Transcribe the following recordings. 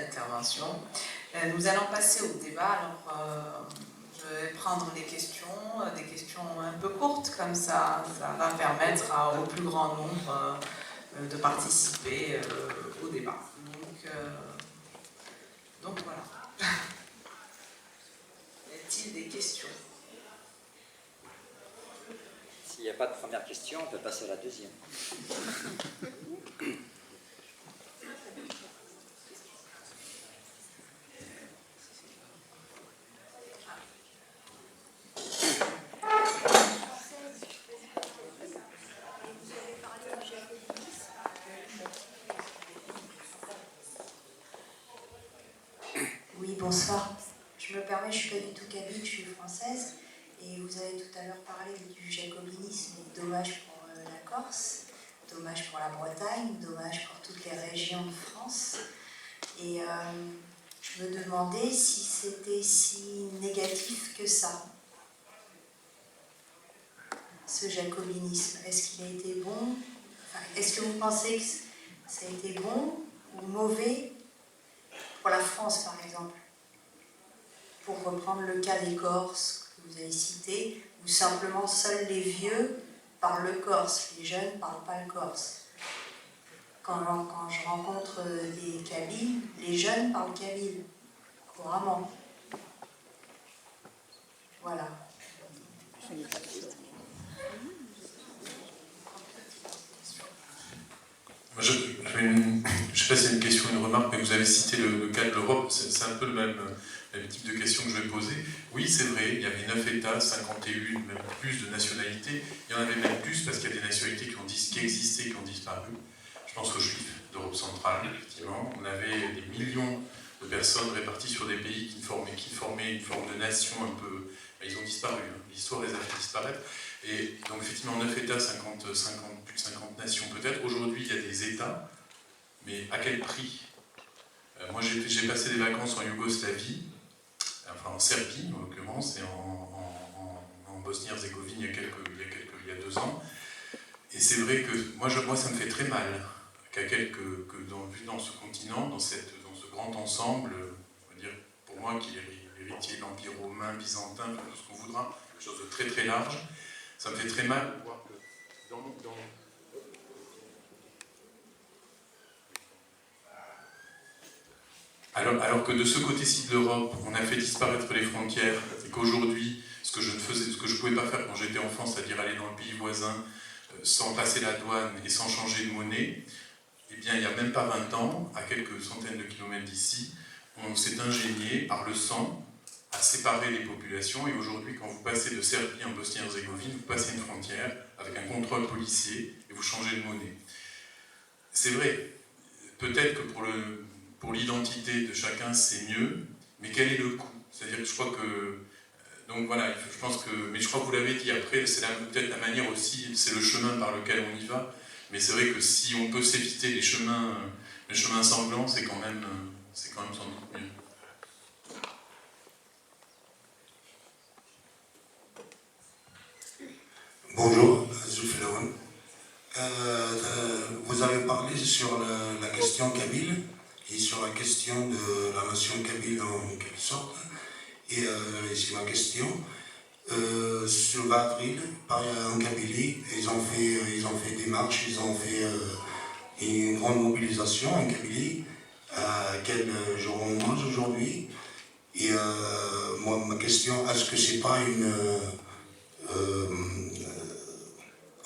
d'intervention. Nous allons passer au débat. Alors, je vais prendre des questions un peu courtes, comme ça va permettre au plus grand nombre de participer au débat. Donc voilà. Y a-t-il des questions? S'il n'y a pas de première question, on peut passer à la deuxième. Oui, bonsoir. Je me permets, je ne suis pas du tout kabyle, je suis française. Et vous avez tout à l'heure parlé du jacobinisme, et dommage pour la Corse, dommage pour la Bretagne, dommage pour toutes les régions de France. Et je me demandais si c'était si négatif que ça, ce jacobinisme. Est-ce qu'il a été bon? Enfin, est-ce que vous pensez que ça a été bon ou mauvais pour la France, par exemple? Pour reprendre le cas des Corses que vous avez cité, où simplement seuls les vieux parlent le corse, les jeunes ne parlent pas le corse. Quand je rencontre des Kabyles, les jeunes parlent kabyle, couramment. Voilà. Je ne sais pas si c'est une question ou une remarque, mais vous avez cité le cas de l'Europe, c'est un peu le même type de question que je vais poser. Oui, c'est vrai, il y avait 9 États, 51, même plus de nationalités. Il y en avait même plus parce qu'il y a des nationalités qui existaient, qui ont disparu. Je pense aux Juifs d'Europe centrale, effectivement. On avait des millions de personnes réparties sur des pays qui formaient une forme de nation un peu... Ils ont disparu, hein. L'histoire les a fait disparaître. Et donc effectivement, 9 États, plus de 50 nations peut-être. Aujourd'hui, il y a des États, mais à quel prix? Moi, j'ai passé des vacances en Yougoslavie, enfin en Serbie en l'occurrence, et en Bosnie-Herzégovine il y a 2 ans. Et c'est vrai que moi, ça me fait très mal vu dans ce continent, dans ce grand ensemble, on va dire, pour moi, qui est l'héritier de l'Empire romain, byzantin, tout ce qu'on voudra, quelque chose de très très large. Ça me fait très mal de voir que alors que de ce côté-ci de l'Europe, on a fait disparaître les frontières, et qu'aujourd'hui, ce que je ne pouvais pas faire quand j'étais enfant, c'est-à-dire aller dans le pays voisin, sans passer la douane et sans changer de monnaie, eh bien, il n'y a même pas 20 ans, à quelques centaines de kilomètres d'ici, on s'est ingénié par le sang à séparer les populations, et aujourd'hui, quand vous passez de Serbie en Bosnie-Herzégovine, vous passez une frontière avec un contrôle policier et vous changez de monnaie. C'est vrai, peut-être que pour l'identité de chacun, c'est mieux, mais quel est le coût? C'est-à-dire que je crois que... Donc voilà, je pense que... Mais je crois que vous l'avez dit, après, c'est peut-être la manière aussi, c'est le chemin par lequel on y va, mais c'est vrai que si on peut s'éviter les chemins sanglants, c'est quand même sans doute mieux. Bonjour, Zouf Leon. Vous avez parlé sur la question kabyle et sur la question de la nation kabyle en quelque sorte. Et ici ma question. Sur le 20 avril, en Kabylie, ils ont fait des marches, ils ont fait une grande mobilisation en Kabylie. Quel jour on mange aujourd'hui? Et moi, ma question, est-ce que c'est pas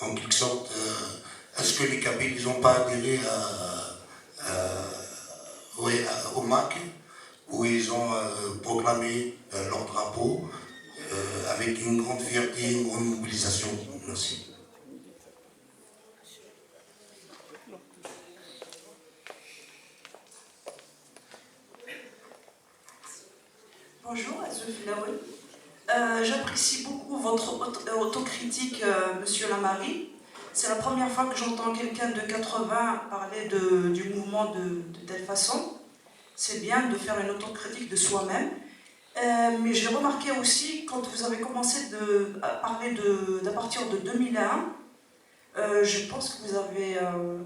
en quelque sorte, est-ce que les Kabyles n'ont pas adhéré au MAC, où ils ont proclamé leur drapeau avec une grande fierté et une grande mobilisation? Merci. Bonjour, Azul Filaoui. J'apprécie beaucoup votre autocritique, Monsieur Lamari. C'est la première fois que j'entends quelqu'un de 80 parler du mouvement de telle façon. C'est bien de faire une autocritique de soi-même. Mais j'ai remarqué aussi, quand vous avez commencé à parler d'à partir de 2001, je pense que vous avez,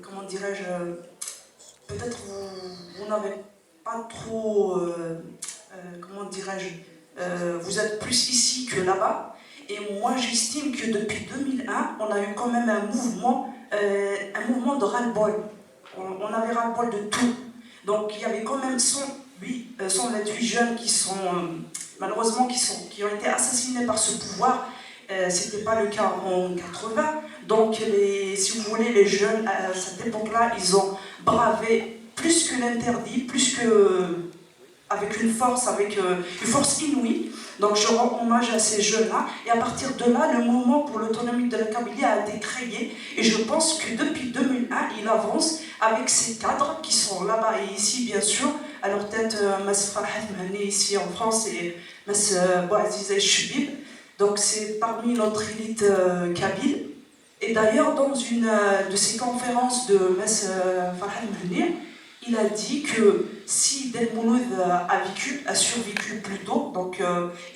comment dirais-je, peut-être vous n'avez pas trop, comment dirais-je, vous êtes plus ici que là-bas. Et moi, j'estime que depuis 2001, on a eu quand même un mouvement de ras-le-bol. On avait ras-le-bol de tout. Donc, il y avait quand même 128 jeunes qui sont, malheureusement, qui ont été assassinés par ce pouvoir. C'était pas le cas en 80. Donc, si vous voulez, les jeunes, à cette époque-là, ils ont bravé plus que l'interdit, plus que avec une force inouïe. Donc je rends hommage à ces jeunes-là. Et à partir de là, le mouvement pour l'autonomie de la Kabylie a été créé. Et je pense que depuis 2001, il avance avec ces cadres qui sont là-bas et ici, bien sûr. À leur tête, Mas Farhat Mahani ici en France et Mas Bouaziz Choubib. Donc c'est parmi notre élite kabyle. Et d'ailleurs, dans une de ces conférences de Mas Farhat Mahani, il a dit que si Del Mouloud a survécu plus tôt, donc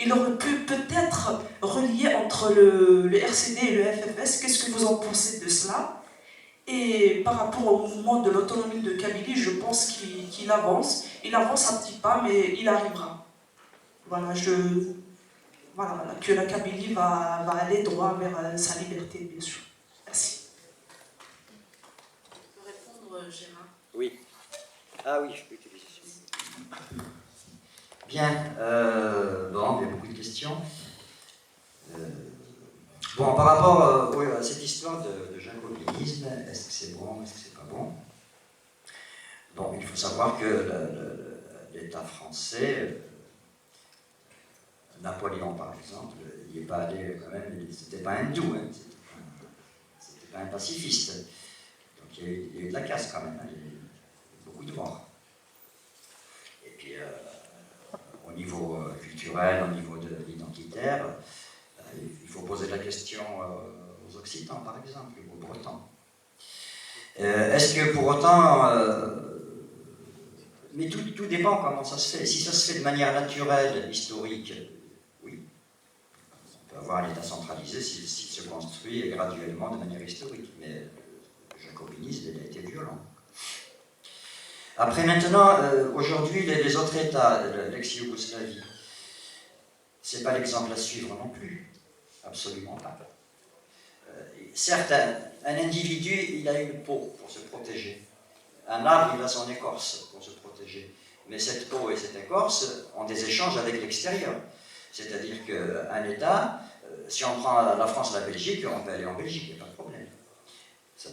il aurait pu peut-être relier entre le RCD et le FFS. Qu'est-ce que vous en pensez de cela? Et par rapport au mouvement de l'autonomie de Kabylie, je pense qu'il avance. Il avance un petit pas, mais il arrivera. Voilà, voilà, que la Kabylie va aller droit vers sa liberté, bien sûr. Merci. Tu peux répondre, Gérard? Oui. Ah oui, je peux utiliser ça. Bien, bon, il y a beaucoup de questions. Bon, par rapport à cette histoire de jacobinisme, est-ce que c'est bon, est-ce que c'est pas bon? Bon, il faut savoir que l'État français, Napoléon par exemple, il n'est pas allé quand même, c'était pas un hindou, hein, c'était pas un pacifiste. Donc il y a eu de la casse quand même, hein, il y a eu beaucoup de morts. Et puis au niveau culturel, au niveau identitaire, il faut poser la question aux Occitans par exemple, aux Bretons. Est-ce que pour autant... mais tout dépend comment ça se fait. Si ça se fait de manière naturelle, historique, oui. On peut avoir un État centralisé s'il se construit graduellement de manière historique. Mais le jacobinisme, il a été violent. Après, maintenant, aujourd'hui, les autres États, l'ex-Yougoslavie, c'est pas l'exemple à suivre non plus. Absolument pas. Certes, un individu, il a une peau pour se protéger. Un arbre, il a son écorce pour se protéger. Mais cette peau et cette écorce ont des échanges avec l'extérieur. C'est-à-dire qu'un État, si on prend la France et la Belgique, on peut aller en Belgique, il n'y a pas de problème. Ça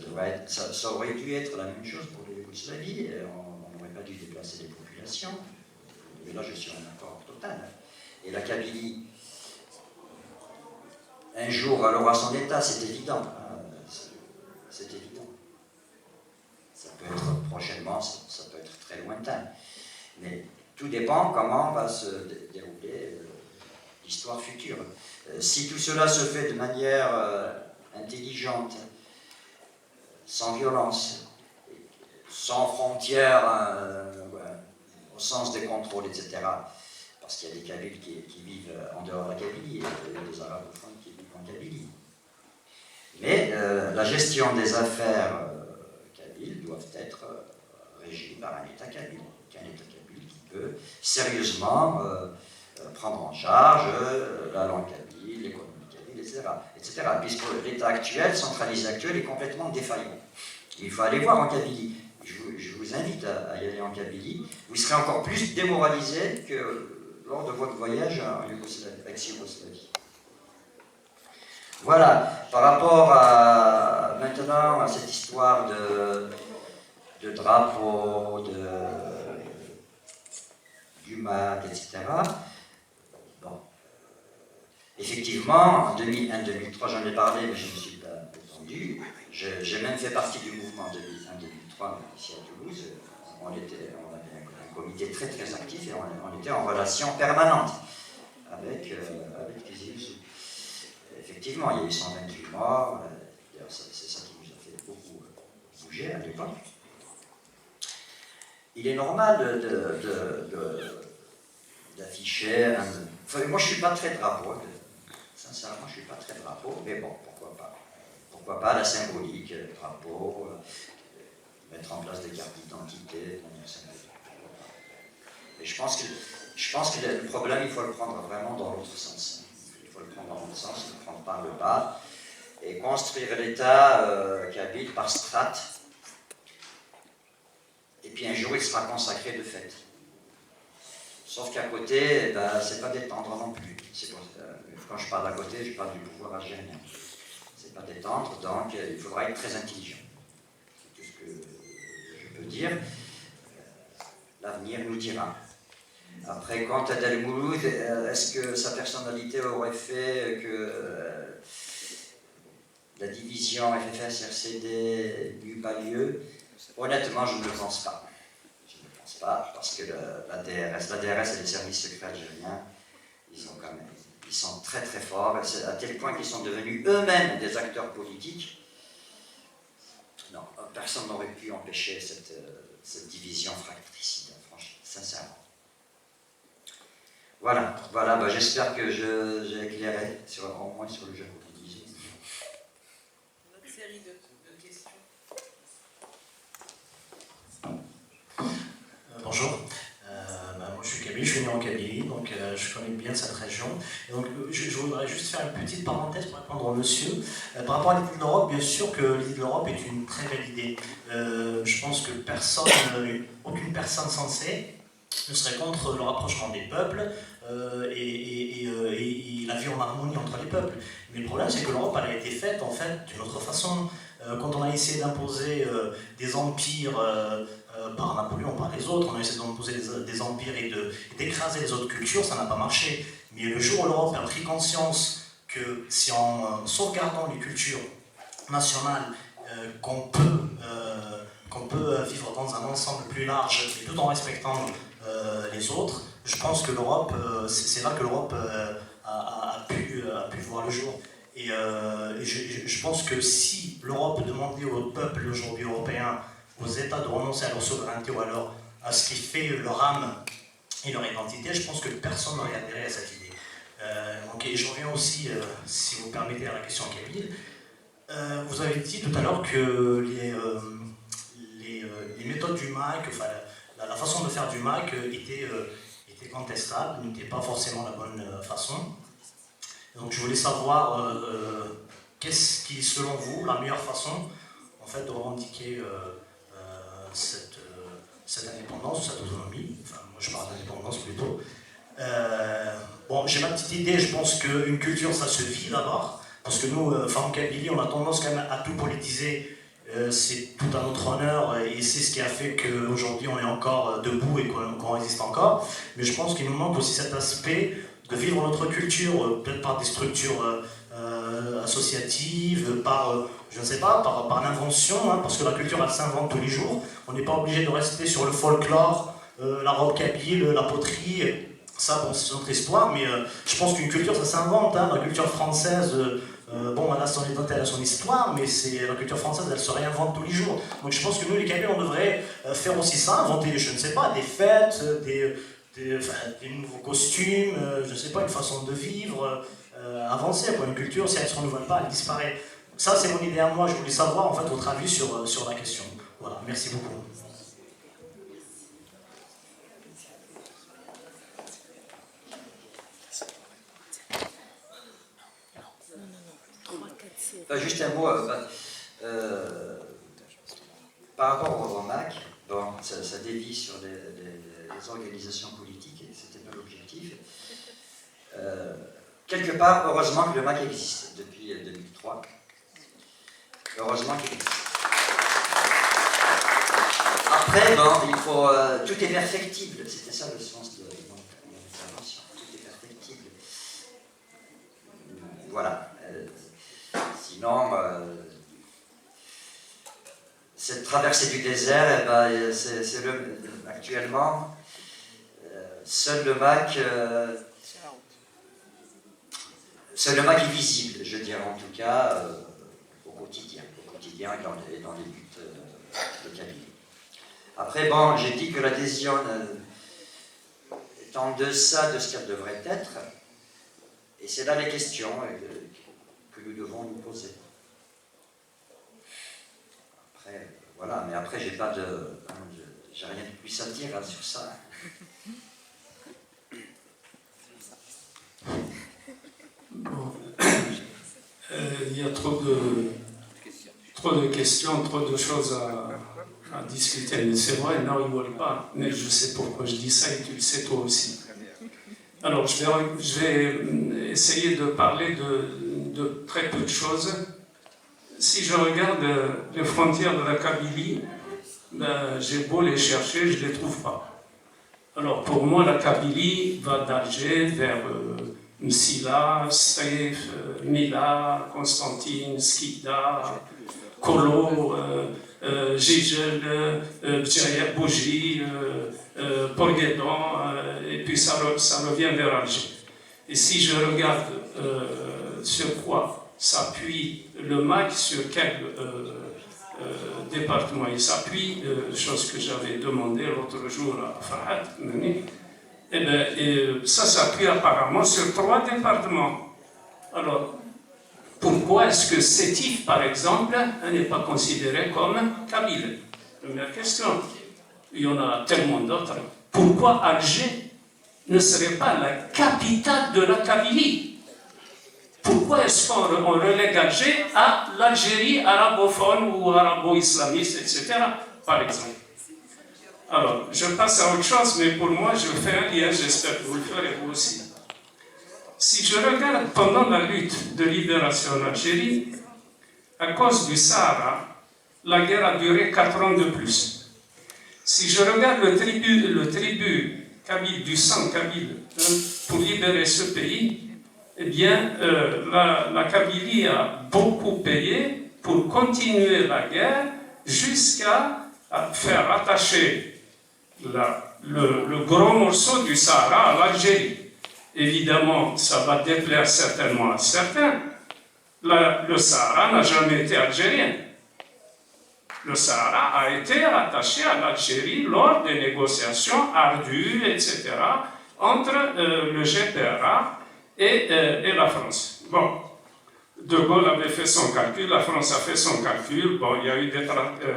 aurait dû être la même chose pour la Yougoslavie. On n'aurait pas dû déplacer les populations. Mais là, je suis en accord total. Et la Kabylie, un jour, elle aura son État, c'est évident. C'est évident. Ça peut être prochainement, ça peut être très lointain. Mais tout dépend comment va se dérouler l'histoire future. Si tout cela se fait de manière intelligente, sans violence, sans frontières, au sens des contrôles, etc., parce qu'il y a des Kabyles qui vivent en dehors de la Kabylie, et des arabophones qui vivent en Kabylie. Mais la gestion des affaires kabyles doivent être régies par un État kabyle. Un État kabyle qui peut sérieusement prendre en charge la langue kabyle, l'économie kabyle, etc. Puisque l'État actuel, centralisé actuel, est complètement défaillant. Il faut aller voir en Kabylie. Je vous invite à y aller en Kabylie. Vous serez encore plus démoralisé que lors de votre voyage en ex-Yougoslavie. Voilà, par rapport maintenant à cette histoire de drapeau, d'UMAC, etc. Bon. Effectivement, en 2001-2003, j'en ai parlé, mais je ne me suis pas entendu. J'ai même fait partie du mouvement 2001-2003 ici à Toulouse. On avait un comité très très actif et on était en relation permanente avec Tizi Ouzou. Effectivement, il y a eu 128 morts, c'est ça qui nous a fait beaucoup bouger à l'époque. Il est normal d'afficher enfin, moi je ne suis pas très drapeau, sincèrement je ne suis pas très drapeau, mais bon, pourquoi pas. Pourquoi pas la symbolique, le drapeau, mettre en place des cartes d'identité, Et je pense que le problème, il faut le prendre vraiment dans l'autre sens. Il faut le prendre dans l'autre sens, le prendre par le bas, et construire l'État kabyle par strates. Et puis un jour, il sera consacré de fait. Sauf qu'à côté, ben, c'est pas détendre non plus. Quand je parle à côté, je parle du pouvoir algérien. C'est pas détendre, donc il faudra être très intelligent. C'est tout ce que je peux dire. L'avenir nous dira. Après, quant à Del Mouloud, est-ce que sa personnalité aurait fait que la division FFS-RCD n'eut pas lieu? Honnêtement, je ne le pense pas. Je ne le pense pas, parce que la DRS et les services secrets algériens, ils sont très très forts, à tel point qu'ils sont devenus eux-mêmes des acteurs politiques. Non, personne n'aurait pu empêcher cette division fratricide, franchement, sincèrement. Voilà, bah, j'espère que j'ai éclairé, au moins sur le jeu. Une autre série de questions. Bonjour, moi je suis Kabylie, je suis né en Kabylie, donc je connais bien cette région. Et donc je voudrais juste faire une petite parenthèse pour répondre au monsieur. Par rapport à l'idée de l'Europe, bien sûr que l'idée de l'Europe est une très belle idée. Je pense que aucune personne sensée ne serait contre le rapprochement des peuples et la vie en harmonie entre les peuples. Mais le problème, c'est que l'Europe elle a été faite en fait d'une autre façon. Quand on a essayé d'imposer des empires par Napoléon, par les autres, on a essayé d'imposer des empires et d'écraser les autres cultures, ça n'a pas marché. Mais le jour où l'Europe a pris conscience que si en sauvegardant les cultures nationales, qu'on peut vivre dans un ensemble plus large, et tout en respectant les autres, je pense que l'Europe, c'est là que l'Europe a pu voir le jour. Et je pense que si l'Europe demandait aux peuples aujourd'hui européens, aux États de renoncer à leur souveraineté ou alors à ce qui fait leur âme et leur identité, je pense que personne n'aurait adhéré à cette idée. Et je reviens aussi, si vous permettez, à la question kabyle. Vous avez dit tout à l'heure que les méthodes du MAC, enfin la façon de faire du MAC était contestable, n'était pas forcément la bonne façon. Donc je voulais savoir qu'est-ce qui, selon vous, la meilleure façon en fait, de revendiquer cette indépendance, cette autonomie. Enfin, moi je parle d'indépendance plutôt. Bon, j'ai ma petite idée, je pense qu'une culture ça se vit d'abord, parce que nous, en Kabylie, on a tendance quand même à tout politiser. C'est tout à notre honneur et c'est ce qui a fait qu'aujourd'hui on est encore debout et qu'on résiste encore. Mais je pense qu'il nous manque aussi cet aspect de vivre notre culture, peut-être par des structures associatives, par, je ne sais pas, par l'invention, hein, parce que la culture elle s'invente tous les jours. On n'est pas obligé de rester sur le folklore, la robe kabyle, la poterie. Ça, bon, c'est notre histoire, mais je pense qu'une culture ça s'invente. Hein, la culture française. Bon, elle a son identité, elle a son histoire, mais la culture française, elle se réinvente tous les jours. Donc je pense que nous, les Kabyles, on devrait faire aussi ça, inventer, je ne sais pas, des fêtes, des nouveaux costumes, je ne sais pas, une façon de vivre, avancer. Une culture, si elle ne se renouvelle pas, elle disparaît. Ça, c'est mon idée à moi. Je voulais savoir, en fait, votre avis sur la question. Voilà, merci beaucoup. Juste un mot, par rapport au MAC, bon, ça dévie sur les organisations politiques, et c'était pas l'objectif. Quelque part, heureusement que le MAC existe depuis 2003. Heureusement qu'il existe. Après, bon, il faut, tout est perfectible, c'était ça le sens de mon intervention, tout est perfectible. Voilà. Sinon, cette traversée du désert, eh ben, actuellement, seul le MAC est visible, je dirais en tout cas, au quotidien et dans les buts de Kabylie. Après, bon, j'ai dit que l'adhésion est en deçà de ce qu'elle devrait être, et c'est là les questions que nous devons nous poser. Après, voilà, mais après, j'ai rien de plus à dire sur ça. il y a trop de questions, trop de choses à discuter. Mais c'est vrai, non, ils ne veulent pas. Mais je sais pourquoi je dis ça et tu le sais toi aussi. Alors, je vais essayer de parler de très peu de choses. Si je regarde les frontières de la Kabylie, ben, j'ai beau les chercher, je ne les trouve pas. Alors, pour moi, la Kabylie va d'Alger vers Msila, Saïf, Mila, Constantine, Skida, Kolo, Gigel, Bougie, Porguedon, et puis ça revient vers Alger. Et si je regarde sur quoi s'appuie le MAC, sur quel département il s'appuie, chose que j'avais demandé l'autre jour à Fahad, et bien, ça s'appuie apparemment sur 3 départements. Alors, pourquoi est-ce que Sétif, par exemple, n'est pas considéré comme kabyle? Première question. Il y en a tellement d'autres. Pourquoi Alger ne serait pas la capitale de la Kabylie? Pourquoi est-ce qu'on relègue Alger à l'Algérie arabophone ou arabo-islamiste, etc., par exemple? Alors, je passe à autre chose, mais pour moi, je fais un lien, j'espère que vous le ferez vous aussi. Si je regarde pendant la lutte de libération en Algérie, à cause du Sahara, la guerre a duré 4 ans de plus. Si je regarde le tribut kabyle, du sang kabyle, pour libérer ce pays, eh bien, la Kabylie a beaucoup payé pour continuer la guerre jusqu'à faire attacher le gros morceau du Sahara à l'Algérie. Évidemment, ça va déplaire certainement à certains. Le Sahara n'a jamais été algérien. Le Sahara a été rattaché à l'Algérie lors des négociations ardues, etc., entre le GPRA et la France. Bon, De Gaulle avait fait son calcul, la France a fait son calcul, bon, il y a eu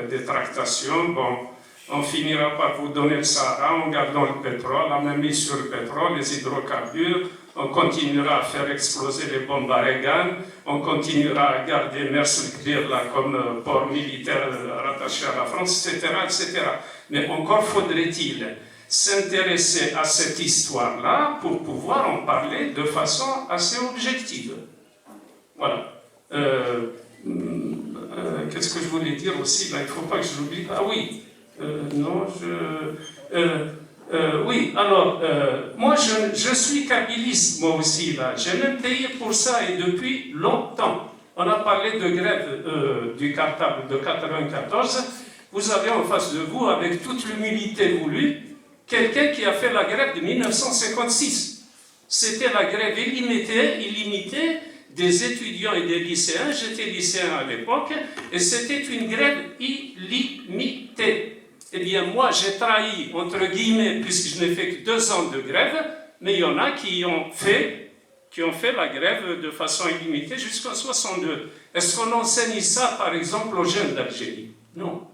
des tractations, bon, on finira par vous donner le Sahara en gardant le pétrole, la même mise sur le pétrole, les hydrocarbures, on continuera à faire exploser les bombes à Reagan, on continuera à garder Mers-el-Kbir là comme port militaire rattaché à la France, etc., etc. Mais encore faudrait-il s'intéresser à cette histoire-là pour pouvoir en parler de façon assez objective. Voilà. Qu'est-ce que je voulais dire aussi là, il ne faut pas que je l'oublie. Ah oui. Oui, alors, moi je suis kabyliste, moi aussi, là. J'ai même payé pour ça et depuis longtemps. On a parlé de grève du cartable de 94. Vous avez en face de vous, avec toute l'humilité voulue, quelqu'un qui a fait la grève de 1956. C'était la grève illimitée des étudiants et des lycéens. J'étais lycéen à l'époque, et c'était une grève illimitée. Eh bien, moi, j'ai trahi, entre guillemets, puisque je n'ai fait que 2 ans de grève, mais il y en a qui ont fait la grève de façon illimitée jusqu'en 62. Est-ce qu'on enseigne ça, par exemple, aux jeunes d'Algérie? Non.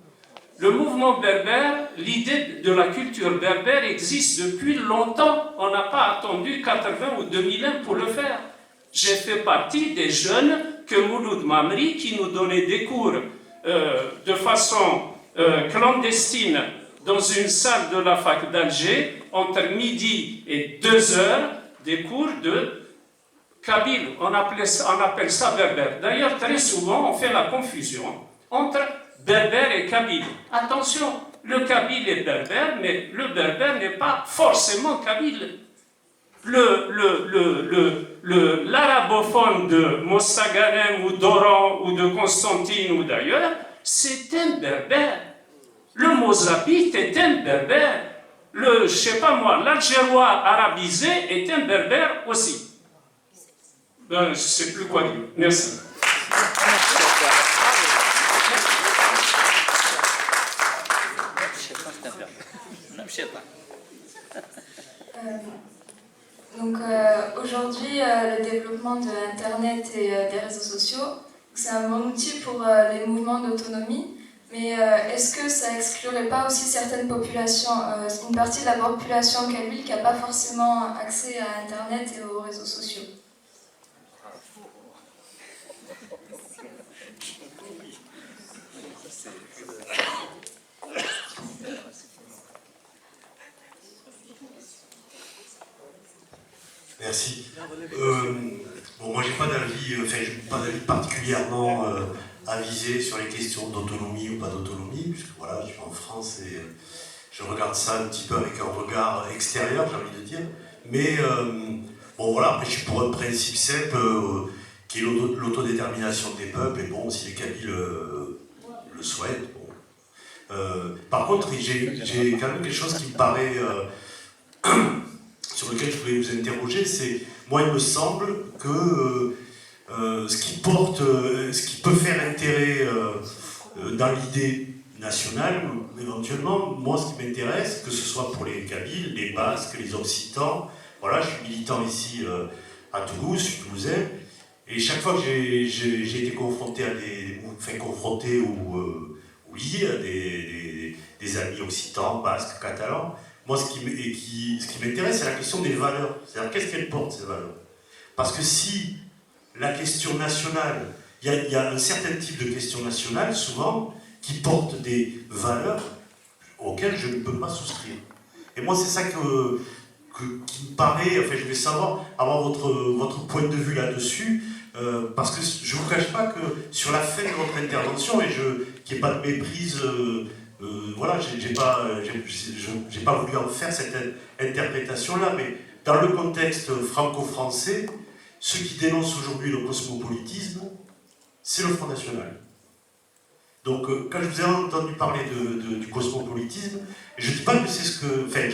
Le mouvement berbère, l'idée de la culture berbère existe depuis longtemps. On n'a pas attendu 80 ou 2001 pour le faire. J'ai fait partie des jeunes que Mouloud Mamri, qui nous donnait des cours de façon clandestine dans une salle de la fac d'Alger, entre midi et 2 heures, des cours de kabyle. On appelle ça berbère. D'ailleurs, très souvent, on fait la confusion entre berbère et kabyle. Attention, le kabyle est berbère, mais le berbère n'est pas forcément kabyle. L'arabophone de Mossaganem ou d'Oran ou de Constantine ou d'ailleurs, c'est un berbère. Le mozapite est un berbère. Je sais pas moi, l'algérois arabisé est un berbère aussi. Ben, je ne sais plus quoi dire. Merci. Donc aujourd'hui, le développement de Internet et des réseaux sociaux, c'est un bon outil pour les mouvements d'autonomie, mais est-ce que ça exclurait pas aussi certaines populations, une partie de la population kabyle qui n'a pas forcément accès à Internet et aux réseaux sociaux? Merci. Bon, moi, j'ai pas d'avis, pas d'avis particulièrement avisé sur les questions d'autonomie ou pas d'autonomie, puisque voilà, je suis en France et je regarde ça un petit peu avec un regard extérieur, j'ai envie de dire. Mais bon, voilà, après, je suis pour un principe simple qui est l'autodétermination des peuples, et bon, si les Kabyles le souhaitent, bon. Par contre, j'ai quand même quelque chose qui me paraît sur lequel je voulais vous interroger, c'est, moi, il me semble que ce qui peut faire intérêt dans l'idée nationale, éventuellement, moi, ce qui m'intéresse, que ce soit pour les Kabyles, les Basques, les Occitans, voilà, je suis militant ici à Toulouse, je suis toulousain, et chaque fois que j'ai été confronté à confronté ou lié à des amis occitans, basques, catalans, moi, ce qui m'intéresse, c'est la question des valeurs. C'est-à-dire, qu'est-ce qu'elles portent, ces valeurs? Parce que si la question nationale, il y a un certain type de question nationale, souvent, qui portent des valeurs auxquelles je ne peux pas souscrire. Et moi, c'est ça qui me paraît, enfin, je voulais savoir, avoir votre point de vue là-dessus, parce que je ne vous cache pas que sur la fin de votre intervention, et qu'il n'y ait pas de méprise, voilà, j'ai pas voulu en faire cette interprétation-là, mais dans le contexte franco-français, ceux qui dénoncent aujourd'hui le cosmopolitisme, c'est le Front National. Donc, quand je vous ai entendu parler du cosmopolitisme, je ne dis pas que c'est ce que... Enfin,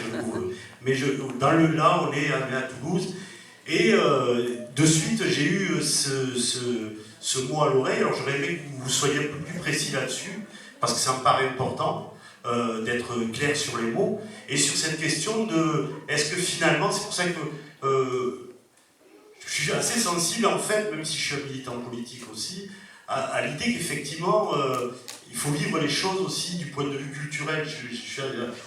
mais là, on est à Toulouse, et de suite, j'ai eu ce mot à l'oreille. Alors, j'aurais aimé que vous soyez un peu plus précis là-dessus, parce que ça me paraît important d'être clair sur les mots, et sur cette question de... Est-ce que finalement, c'est pour ça que je suis assez sensible, en fait, même si je suis un militant politique aussi, à l'idée qu'effectivement, il faut vivre les choses aussi du point de vue culturel. Je suis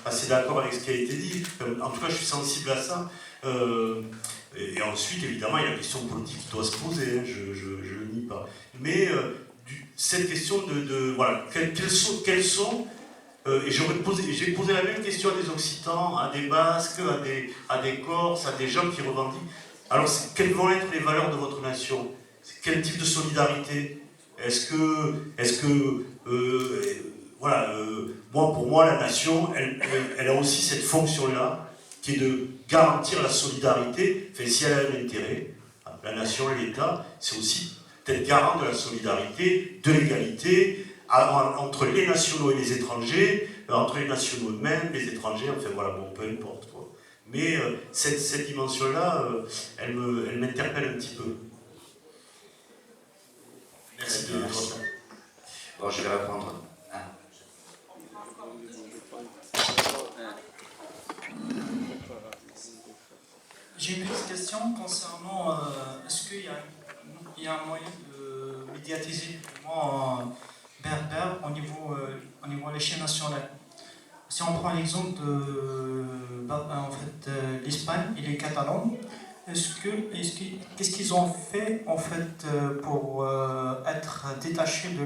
assez d'accord avec ce qui a été dit. En tout cas, je suis sensible à ça. Et ensuite, évidemment, il y a la question politique qui doit se poser, hein, je ne le nie pas. Mais cette question voilà, quelles sont et j'ai posé la même question à des Occitans, à des Basques, à des Corses, à des gens qui revendiquent. Alors, quelles vont être les valeurs de votre nation? Quel type de solidarité? Est-ce que voilà, pour moi, la nation, elle a aussi cette fonction-là, qui est de garantir la solidarité. Enfin, si elle a un intérêt, la nation et l'État, c'est aussi d'être garant de la solidarité, de l'égalité, entre les nationaux et les étrangers, entre les nationaux eux-mêmes, les étrangers, enfin voilà, bon, peu importe, quoi. Mais cette dimension-là, elle m'interpelle un petit peu. Merci de votre temps. Bon, je vais répondre. J'ai une petite question concernant est-ce qu'il y a un moyen de médiatiser le mouvement berbère au niveau à l'échelle nationale. Si on prend l'exemple de l'Espagne et les Catalans, qu'est-ce qu'ils ont fait en fait pour être détachés de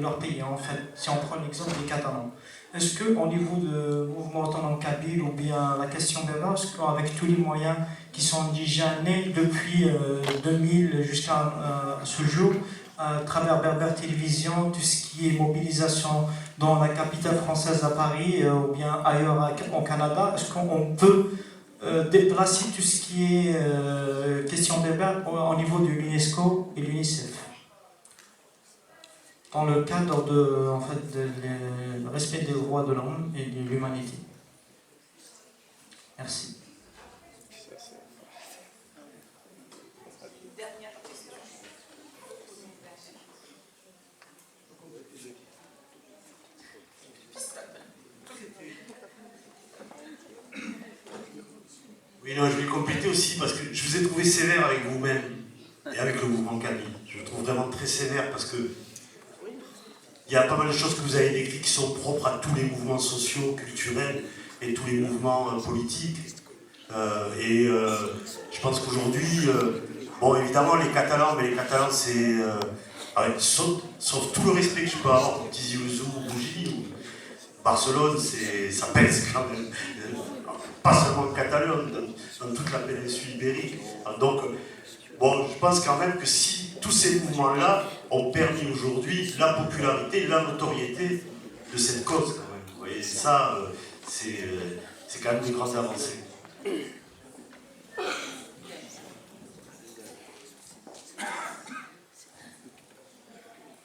leur pays en fait, si on prend l'exemple des Catalans? Est-ce qu'au niveau du mouvement autonome kabyle ou bien la question berbère, est-ce qu'avec tous les moyens qui sont déjà nés depuis 2000 jusqu'à ce jour, à travers Berbère Télévision, tout ce qui est mobilisation dans la capitale française à Paris ou bien ailleurs au Canada, est-ce qu'on peut déplacer tout ce qui est question berbère au niveau de l'UNESCO et l'UNICEF dans le cadre de respect des droits de l'homme et de l'humanité? Merci. Oui, non, je vais compléter aussi parce que je vous ai trouvé sévère avec vous-même et avec le mouvement kabyle. Je vous trouve vraiment très sévère parce que il y a pas mal de choses que vous avez décrites qui sont propres à tous les mouvements sociaux, culturels et tous les mouvements politiques. Je pense qu'aujourd'hui, bon, évidemment, les Catalans, c'est... sauf tout le respect que je peux avoir pour Tizi Ouzou ou Bougie, Barcelone, ça pèse quand même. pas seulement en Catalogne, dans toute la péninsule ibérique. Donc, bon, je pense quand même que si tous ces mouvements-là ont permis aujourd'hui la popularité, la notoriété de cette cause, quand même. Vous voyez, ça, c'est quand même une grande avancée.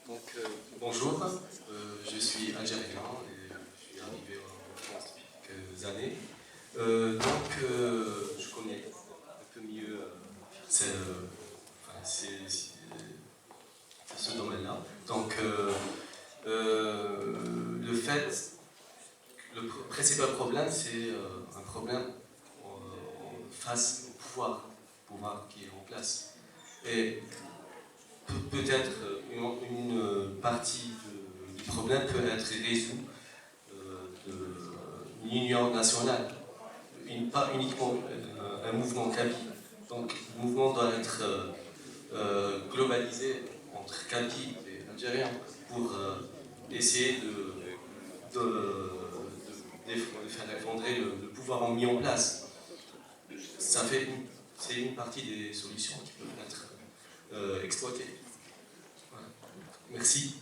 Donc, bonjour, je suis algérien et je suis arrivé en France depuis quelques années. Je connais un peu mieux ce domaine-là. Donc, le principal problème, c'est un problème face au pouvoir qui est en place. Et peut-être une partie du problème peut être résout d'une union nationale, pas uniquement un mouvement kabyle. Donc le mouvement doit être globalisé entre Kabyles et Algériens pour essayer de faire effondrer le pouvoir mis en place. C'est une partie des solutions qui peuvent être exploitées. Voilà. Merci.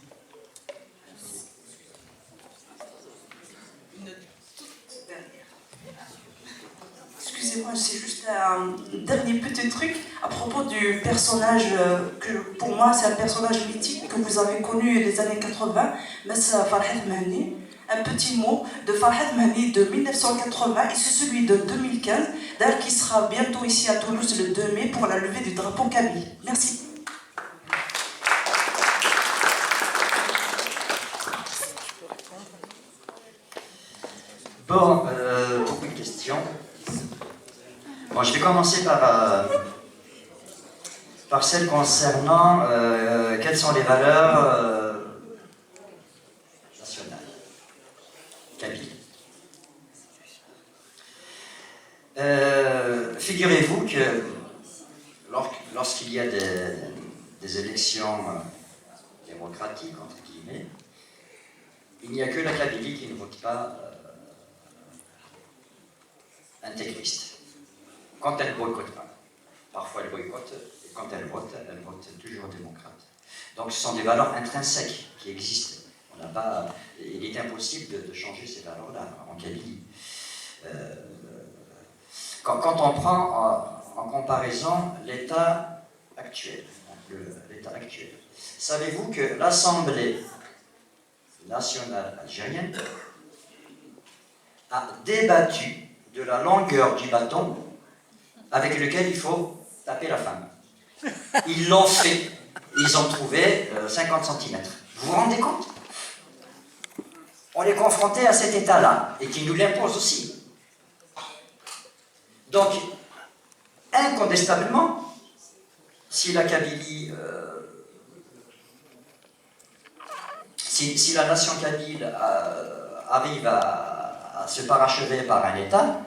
Une toute dernière. Excusez-moi, c'est juste un dernier petit truc à propos du personnage que pour moi c'est un personnage mythique que vous avez connu les années 80, Massa Farhat Mahni. Un petit mot de Farhat Mahni de 1980 et c'est celui de 2015, d'ailleurs qui sera bientôt ici à Toulouse le 2 mai pour la levée du drapeau kabyle. Merci. Bon, beaucoup de questions. Bon, je vais commencer par celle concernant quelles sont les valeurs nationales kabyles. Figurez-vous que lorsqu'il y a des élections démocratiques, entre guillemets, il n'y a que la Kabylie qui ne vote pas intégriste. Quand elle ne boycotte pas. Parfois elle boycotte, et quand elle vote toujours démocrate. Donc ce sont des valeurs intrinsèques qui existent. Il est impossible de changer ces valeurs-là en Kabylie. Quand on prend en comparaison l'État actuel, savez-vous que l'Assemblée nationale algérienne a débattu de la longueur du bâton avec lequel il faut taper la femme. Ils l'ont fait. Ils ont trouvé 50 cm. Vous vous rendez compte? On est confronté à cet état-là, et qui nous l'impose aussi. Donc, incontestablement, si la Kabylie, si la nation kabyle arrive à se parachever par un État,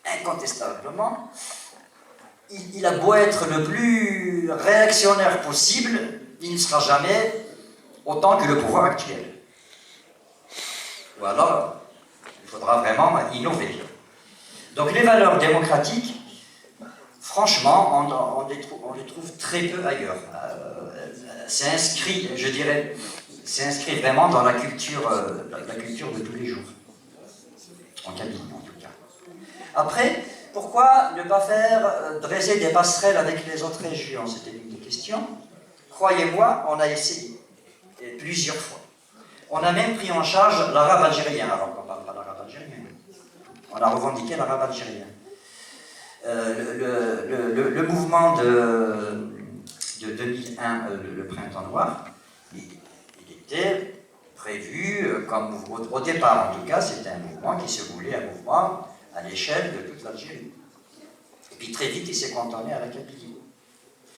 incontestablement, il a beau être le plus réactionnaire possible, il ne sera jamais autant que le pouvoir actuel. Ou alors, il faudra vraiment innover. Donc les valeurs démocratiques, franchement, on les trouve très peu ailleurs. C'est inscrit, je dirais, c'est inscrit vraiment dans la culture de tous les jours. En Kabylie, en tout cas. Après, pourquoi ne pas faire dresser des passerelles avec les autres régions? C'était une des questions. Croyez-moi, on a essayé, et plusieurs fois. On a même pris en charge l'arabe algérien, alors qu'on ne parle pas d'arabe algérien. On a revendiqué l'arabe algérien. Le mouvement de 2001, le Printemps Noir, il était prévu, comme au départ en tout cas, c'était un mouvement qui se voulait un mouvement à l'échelle de toute l'Algérie. Et puis très vite, il s'est cantonné à la Kabylie.